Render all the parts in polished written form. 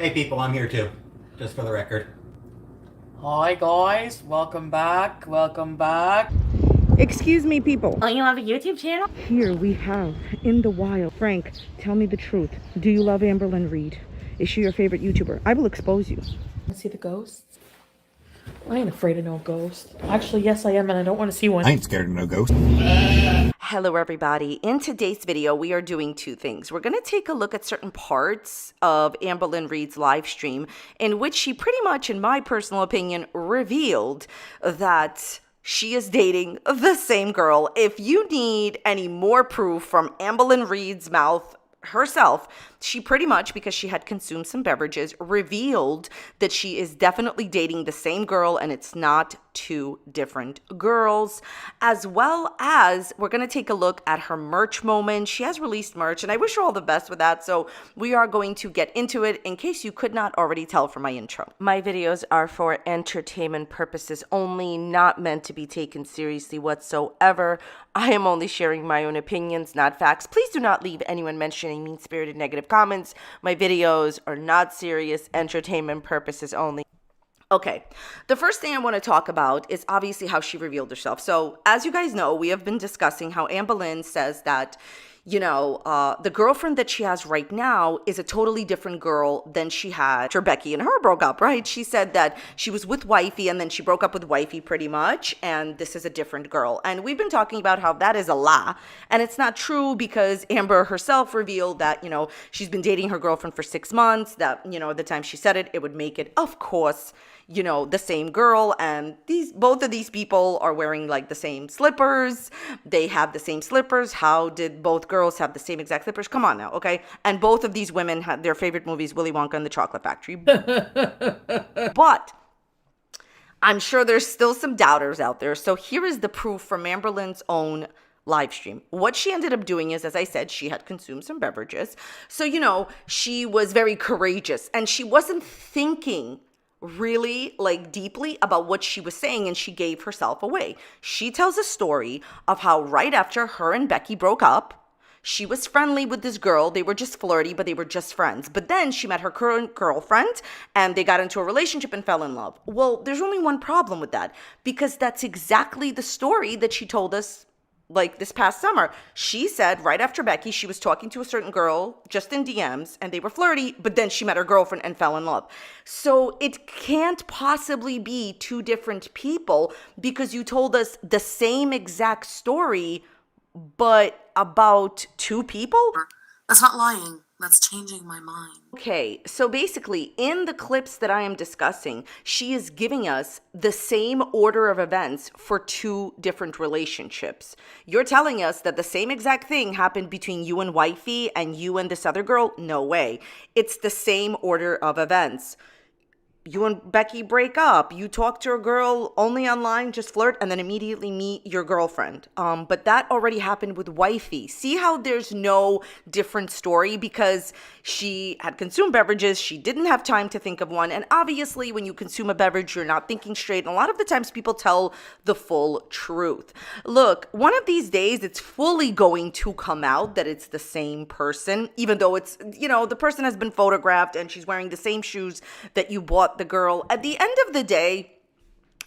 Hey people, I'm here too, just for the record. Hi guys, welcome back, welcome back. Excuse me, people. Oh, you have a YouTube channel? Here we have, in the wild. Frank, tell me the truth. Do you love Amberlynn Reid? Is she your favorite YouTuber? I will expose you. Want to see the ghosts? I ain't afraid of no ghost. Actually, yes I am, and I don't want to see one. I ain't scared of no ghost. Hello everybody. In today's video, we are doing two things. We're going to take a look at certain parts of Amberlynn Reid's live stream in which she pretty much, in my personal opinion, revealed that she is dating the same girl. If you need any more proof from Amberlynn Reid's mouth herself, she pretty much, because she had consumed some beverages, revealed that she is definitely dating the same girl and it's not two different girls. As well as we're going to take a look at her merch moment. She has released merch and I wish her all the best with that. So we are going to get into it in case you could not already tell from my intro. My videos are for entertainment purposes only, not meant to be taken seriously whatsoever. I am only sharing my own opinions, not facts. Please do not leave anyone mentioning mean-spirited negative comments. My videos are not serious, entertainment purposes only. Okay, the first thing I want to talk about is obviously how she revealed herself. So as you guys know, we have been discussing how Amberlynn says that, you know, the girlfriend that she has right now is a totally different girl than she had after Becky and her broke up, right? She said that she was with Wifey and then she broke up with Wifey pretty much, and this is a different girl. And we've been talking about how that is a lie, and it's not true because Amber herself revealed that, you know, she's been dating her girlfriend for 6 months, that, you know, the time she said it, it would make it, of course, you know, the same girl. And both of these people are wearing like the same slippers. They have the same slippers. How did both girls have the same exact slippers? Come on now, okay? And both of these women had their favorite movies, Willy Wonka and the Chocolate Factory. But I'm sure there's still some doubters out there. So here is the proof from Amberlynn's own live stream. What she ended up doing is, as I said, she had consumed some beverages. So, you know, she was very courageous and she wasn't thinking really like deeply about what she was saying, and she gave herself away. She tells a story of how right after her and Becky broke up, she was friendly with this girl. They were just flirty, but they were just friends. But then she met her current girlfriend and they got into a relationship and fell in love. Well, there's only one problem with that, because that's exactly the story that she told us like this past summer. She said right after Becky, she was talking to a certain girl just in DMs and they were flirty, but then she met her girlfriend and fell in love. So it can't possibly be two different people because you told us the same exact story, but about two people? That's not lying. That's changing my mind. Okay, so basically, in the clips that I am discussing, she is giving us the same order of events for two different relationships. You're telling us that the same exact thing happened between you and Wifey and you and this other girl? No way. It's the same order of events. You and Becky break up, you talk to a girl only online, just flirt, and then immediately meet your girlfriend. But that already happened with Wifey. See how there's no different story? Because she had consumed beverages, she didn't have time to think of one, and obviously when you consume a beverage, you're not thinking straight, and a lot of the times people tell the full truth. Look, one of these days, it's fully going to come out that it's the same person, even though it's, you know, the person has been photographed and she's wearing the same shoes that you bought the girl. At the end of the day,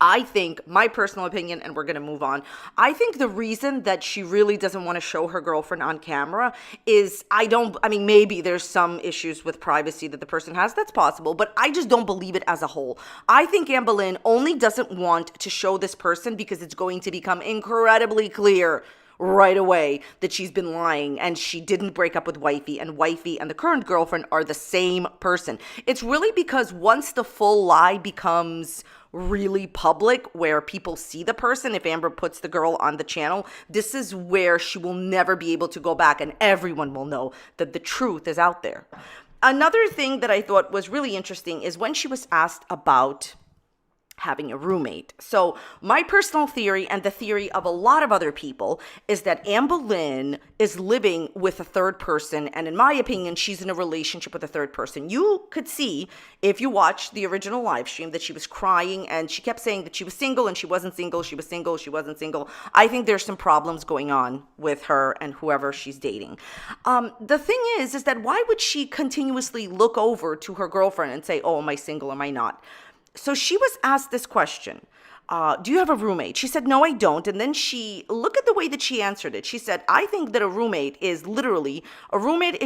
I think, my personal opinion, and we're going to move on, I think the reason that she really doesn't want to show her girlfriend on camera is, maybe there's some issues with privacy that the person has, that's possible, but I just don't believe it as a whole. I think Amberlynn only doesn't want to show this person because it's going to become incredibly clear right away that she's been lying and she didn't break up with Wifey, and Wifey and the current girlfriend are the same person. It's really because once the full lie becomes really public, where people see the person, if Amber puts the girl on the channel, this is where she will never be able to go back and everyone will know that the truth is out there. Another thing that I thought was really interesting is when she was asked about having a roommate. So my personal theory, and the theory of a lot of other people, is that Amberlynn is living with a third person, and in my opinion, she's in a relationship with a third person. You could see, if you watched the original live stream, that she was crying, and she kept saying that she was single and she wasn't single, she was single, she wasn't single. I think there's some problems going on with her and whoever she's dating. The thing is that why would she continuously look over to her girlfriend and say, oh, am I single, am I not? So she was asked this question, do you have a roommate? She said, no, I don't. And then look at the way that she answered it. She said, I think that a roommate is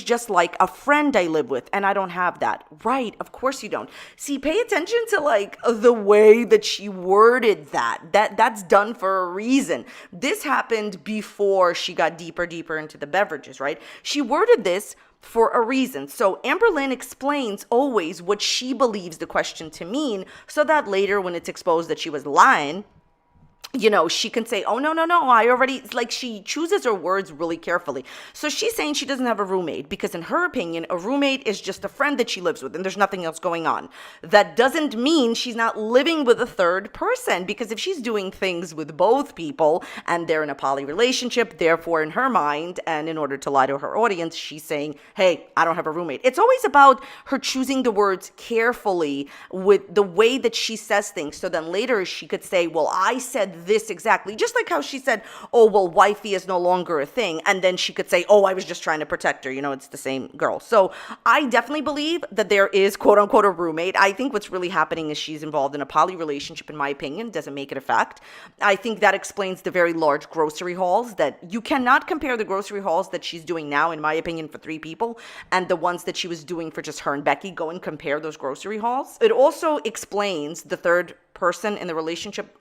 just like a friend I live with, and I don't have that. Right, of course you don't. See, pay attention to like the way that she worded that. That's done for a reason. This happened before she got deeper into the beverages, right? She worded this for a reason. So Amberlynn explains always what she believes the question to mean, so that later when it's exposed that she was lying, you know, she can say, oh, no, it's like she chooses her words really carefully. So she's saying she doesn't have a roommate because in her opinion, a roommate is just a friend that she lives with and there's nothing else going on. That doesn't mean she's not living with a third person, because if she's doing things with both people and they're in a poly relationship, therefore in her mind, and in order to lie to her audience, she's saying, hey, I don't have a roommate. It's always about her choosing the words carefully with the way that she says things. So then later she could say, well, I said this exactly, just like how she said, oh, well, wifey is no longer a thing, and then she could say, oh, I was just trying to protect her, you know, it's the same girl. So I definitely believe that there is quote unquote a roommate. I think what's really happening is she's involved in a poly relationship, in my opinion. Doesn't make it a fact. I think that explains the very large grocery hauls, that you cannot compare the grocery hauls that she's doing now, in my opinion, for 3 people and the ones that she was doing for just her and Becky. Go and compare those grocery hauls. It also explains the third person in the relationship.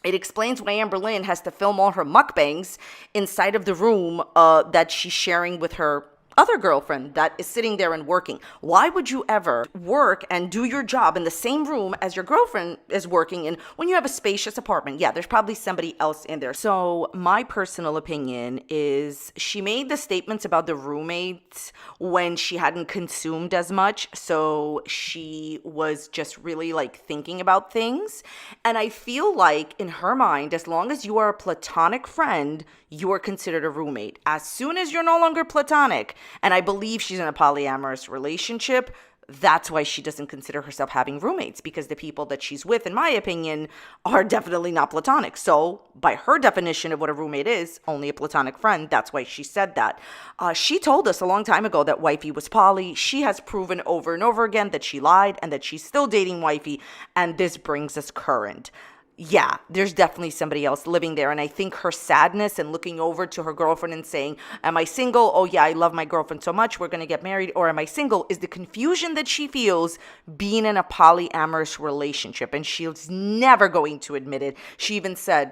It explains why Amberlynn has to film all her mukbangs inside of the room that she's sharing with her other girlfriend that is sitting there and working. Why would you ever work and do your job in the same room as your girlfriend is working in when you have a spacious apartment? Yeah, there's probably somebody else in there. So my personal opinion is she made the statements about the roommates when she hadn't consumed as much. So she was just really like thinking about things. And I feel like in her mind, as long as you are a platonic friend, you are considered a roommate. As soon as you're no longer platonic, and I believe she's in a polyamorous relationship, that's why she doesn't consider herself having roommates, because the people that she's with, in my opinion, are definitely not platonic. So by her definition of what a roommate is, only a platonic friend, that's why she said that. She told us a long time ago that Wifey was poly. She has proven over and over again that she lied and that she's still dating Wifey, and this brings us current. Yeah, there's definitely somebody else living there. And I think her sadness and looking over to her girlfriend and saying, am I single? Oh yeah, I love my girlfriend so much, we're going to get married. Or am I single? Is the confusion that she feels being in a polyamorous relationship. And she's never going to admit it. She even said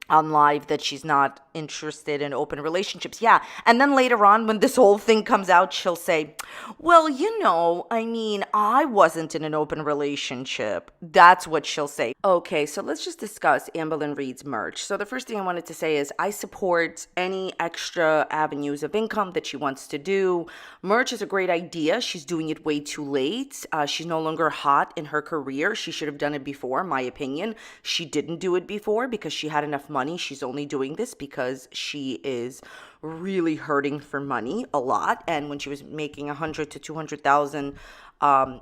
on live that she's not interested in open relationships. Yeah. And then later on, when this whole thing comes out, she'll say, well, you know, I mean, I wasn't in an open relationship. That's what she'll say. Okay, so let's just discuss Amberlynn Reid's merch. So the first thing I wanted to say is I support any extra avenues of income that she wants to do. Merch is a great idea. She's doing it way too late. She's no longer hot in her career. She should have done it before, in my opinion. She didn't do it before because she had enough money. She's only doing this because she is really hurting for money a lot. And when she was making 100 to 200,000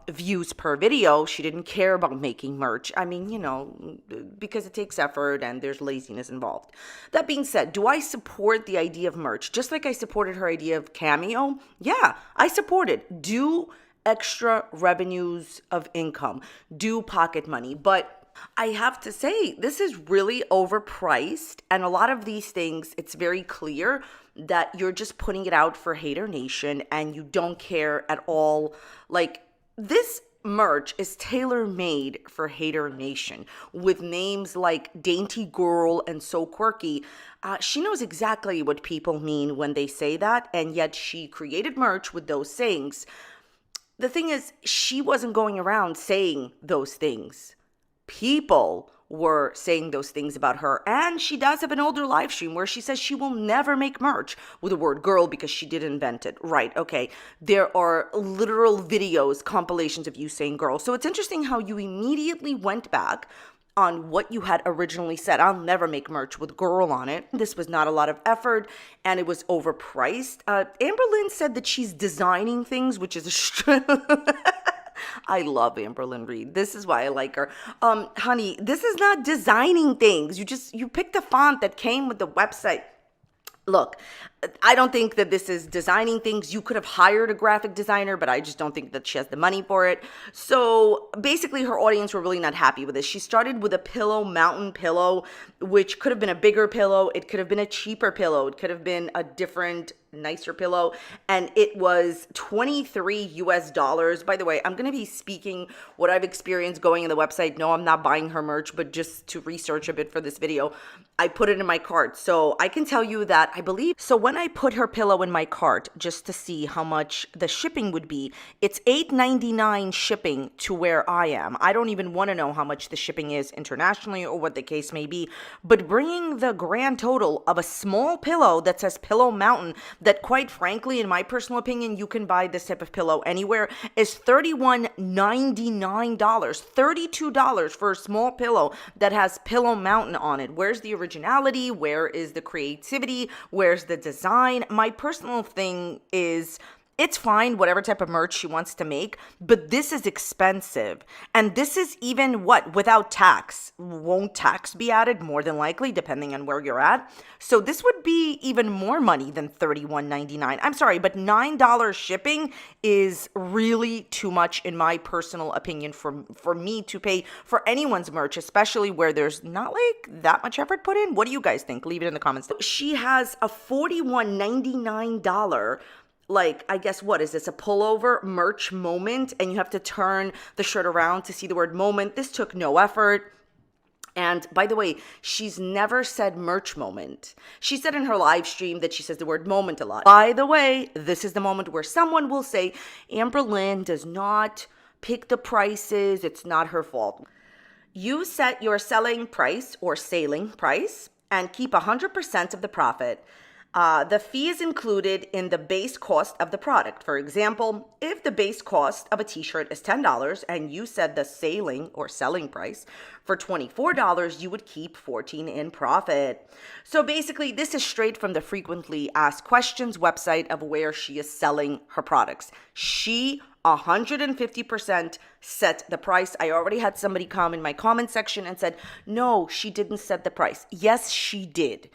views per video, she didn't care about making merch. I mean, you know, because it takes effort and there's laziness involved. That being said, do I support the idea of merch? Just like I supported her idea of Cameo? Yeah, I support it. Do extra revenues of income. Do pocket money. But I have to say, this is really overpriced. And a lot of these things, it's very clear that you're just putting it out for Hater Nation and you don't care at all. Like, this merch is tailor-made for Hater Nation with names like Dainty Girl and So Quirky. She knows exactly what people mean when they say that, and yet she created merch with those sayings. The thing is, she wasn't going around saying those things. People were saying those things about her. And she does have an older live stream where she says she will never make merch with the word girl because she did invent it. Right, okay. There are literal videos, compilations of you saying girl. So it's interesting how you immediately went back on what you had originally said. I'll never make merch with girl on it. This was not a lot of effort and it was overpriced. Amberlynn said that she's designing things, which is I love Amberlynn Reid. This is why I like her. Honey, this is not designing things. You picked a font that came with the website. Look, I don't think that this is designing things. You could have hired a graphic designer, but I just don't think that she has the money for it. So basically her audience were really not happy with this. She started with a pillow, mountain pillow, which could have been a bigger pillow. It could have been a cheaper pillow. It could have been a different, nicer pillow. And it was $23 US. By the way, I'm going to be speaking what I've experienced going in the website. No, I'm not buying her merch, but just to research a bit for this video, I put it in my cart. So I can tell you that I believe, so when I put her pillow in my cart just to see how much the shipping would be, it's $8.99 shipping to where I am. I don't even want to know how much the shipping is internationally or what the case may be, but bringing the grand total of a small pillow that says Pillow Mountain, that quite frankly, in my personal opinion, you can buy this type of pillow anywhere, is $31.99, $32 for a small pillow that has Pillow Mountain on it. Where's the originality? Where is the creativity? Where's the design? My personal thing is, it's fine, whatever type of merch she wants to make, but this is expensive. And this is even without tax. Won't tax be added? More than likely, depending on where you're at. So this would be even more money than $31.99. I'm sorry, but $9 shipping is really too much, in my personal opinion, for me to pay for anyone's merch, especially where there's not like that much effort put in. What do you guys think? Leave it in the comments. She has a $41.99 like, I guess, what is this, a pullover merch moment, and you have to turn the shirt around to see the word moment. This took no effort. And by the way, she's never said merch moment. She said in her live stream that she says the word moment a lot. By the way, this is the moment where someone will say, Amberlynn does not pick the prices. It's not her fault. You set your selling price or sailing price and keep 100% of the profit. The fee is included in the base cost of the product. For example, if the base cost of a t-shirt is $10 and you said the sailing or selling price for $24, you would keep $14 in profit. So basically, this is straight from the frequently asked questions website of where she is selling her products. She 150% set the price. I already had somebody come in my comment section and said, no, she didn't set the price. Yes, she did.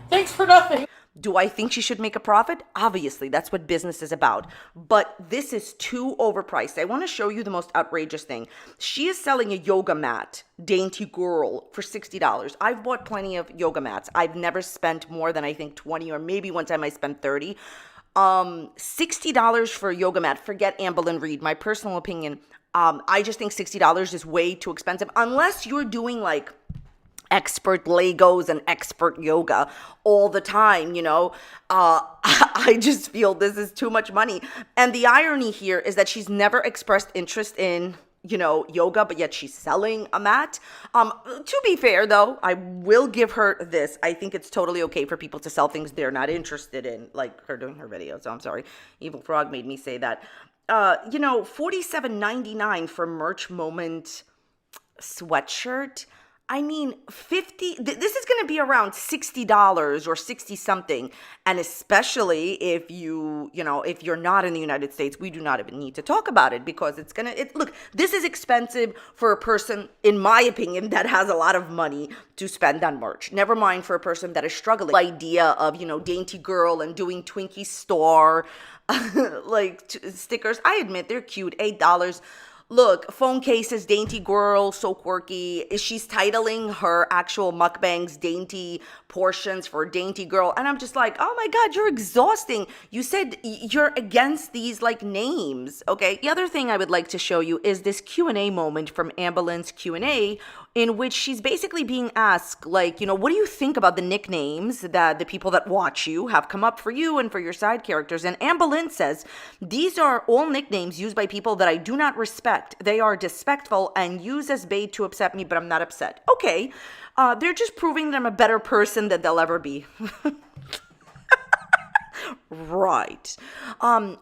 Thanks for nothing. Do I think she should make a profit? Obviously, that's what business is about. But this is too overpriced. I want to show you the most outrageous thing. She is selling a yoga mat, Dainty Girl, for $60. I've bought plenty of yoga mats. I've never spent more than I think 20, or maybe one time I spent 30. $60 for a yoga mat. Forget Amberlynn Reid. My personal opinion, I just think $60 is way too expensive unless you're doing like expert Legos and expert yoga all the time, you know. I just feel this is too much money. And the irony here is that she's never expressed interest in, you know, yoga, but yet she's selling a mat. To be fair, though, I will give her this. I think it's totally okay for people to sell things they're not interested in, like her doing her video. So I'm sorry. Evil Frog made me say that. You know, $47.99 for merch moment sweatshirt. I mean, this is going to be around $60 or 60 something. And especially if if you're not in the United States, we do not even need to talk about it because look, this is expensive for a person, in my opinion, that has a lot of money to spend on merch. Never mind for a person that is struggling. The idea of, Dainty Girl and doing Twinkie Store, stickers. I admit they're cute, $8. Look, phone cases, Dainty Girl, so quirky. She's titling her actual mukbangs Dainty portions for Dainty Girl. And I'm just like, oh my God, you're exhausting. You said you're against these like names, okay? The other thing I would like to show you is this Q&A moment from Amberlynn's Q&A, in which she's basically being asked, like, you know, what do you think about the nicknames that the people that watch you have come up for you and for your side characters? And Amberlynn says, these are all nicknames used by people that I do not respect. They are disrespectful and used as bait to upset me, but I'm not upset. Okay, they're just proving that I'm a better person than they'll ever be. Right.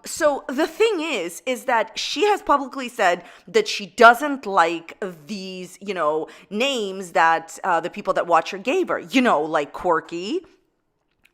So the thing is that she has publicly said that she doesn't like these, you know, names that the people that watch her gave her, you know, like Quirky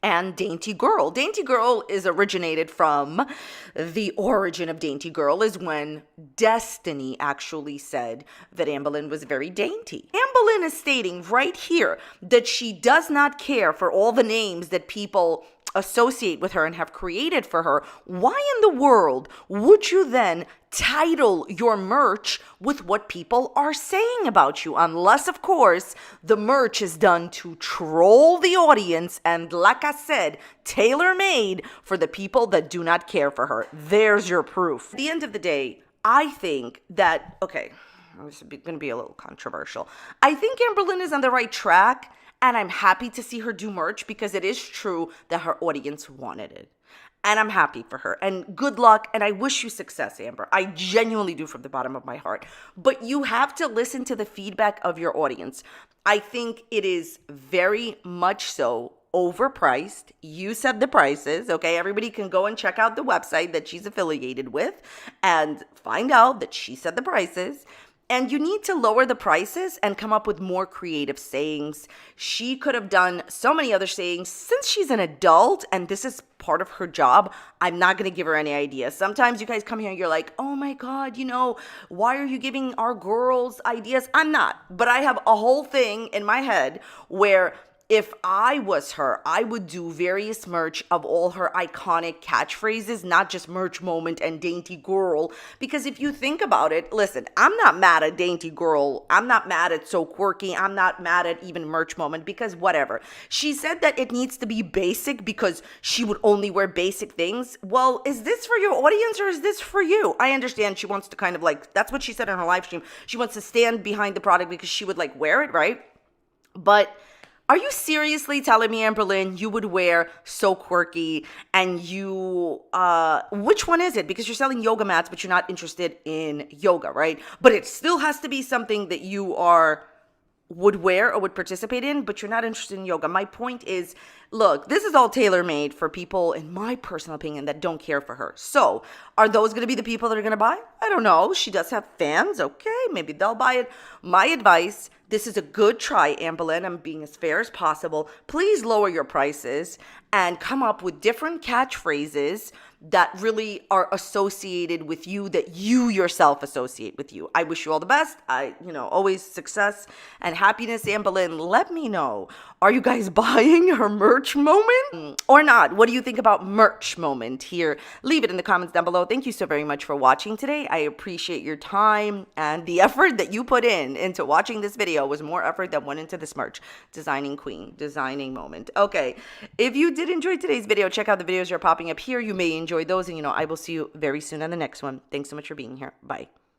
and Dainty Girl. Dainty Girl is originated from, the origin of Dainty Girl is when Destiny actually said that Amberlynn was very dainty. Amberlynn is stating right here that she does not care for all the names that people associate with her and have created for her. Why in the world would you then title your merch with what people are saying about you? Unless, of course, the merch is done to troll the audience and, like I said, tailor-made for the people that do not care for her. There's your proof. At the end of the day, I think that, okay, this is going to be a little controversial. I think Amberlynn is on the right track. And I'm happy to see her do merch because it is true that her audience wanted it. And I'm happy for her. And good luck. And I wish you success, Amber. I genuinely do from the bottom of my heart. But you have to listen to the feedback of your audience. I think it is very much so overpriced. You said the prices, okay? Everybody can go and check out the website that she's affiliated with and find out that she said the prices. And you need to lower the prices and come up with more creative sayings. She could have done so many other sayings. Since she's an adult and this is part of her job, I'm not going to give her any ideas. Sometimes you guys come here and you're like, oh my God, you know, why are you giving our girls ideas? I'm not. But I have a whole thing in my head where if I was her, I would do various merch of all her iconic catchphrases, not just merch moment and Dainty Girl. Because if you think about it, listen, I'm not mad at Dainty Girl. I'm not mad at So Quirky. I'm not mad at even merch moment because whatever. She said that it needs to be basic because she would only wear basic things. Well, is this for your audience or is this for you? I understand she wants to kind of like, that's what she said in her live stream. She wants to stand behind the product because she would like wear it, right? But are you seriously telling me, Amberlynn, you would wear So Quirky and you, which one is it? Because you're selling yoga mats, but you're not interested in yoga, right? But it still has to be something that you would wear or would participate in, but you're not interested in yoga. My point is, look, this is all tailor-made for people, in my personal opinion, that don't care for her. So are those going to be the people that are going to buy? I don't know. She does have fans. Okay, maybe they'll buy it. My advice, this is a good try, Amberlynn. I'm being as fair as possible. Please lower your prices and come up with different catchphrases that really are associated with you, that you yourself associate with you. I wish you all the best. Always success and happiness, Amberlynn. Let me know. Are you guys buying her merch moment or not? What do you think about merch moment here? Leave it in the comments down below. Thank you so very much for watching today. I appreciate your time and the effort that you put into watching this video was more effort that went into this merch. Designing queen, designing moment. Okay, if you did enjoy today's video, check out the videos that are popping up here. You may enjoy those, and I will see you very soon on the next one. Thanks so much for being here. Bye.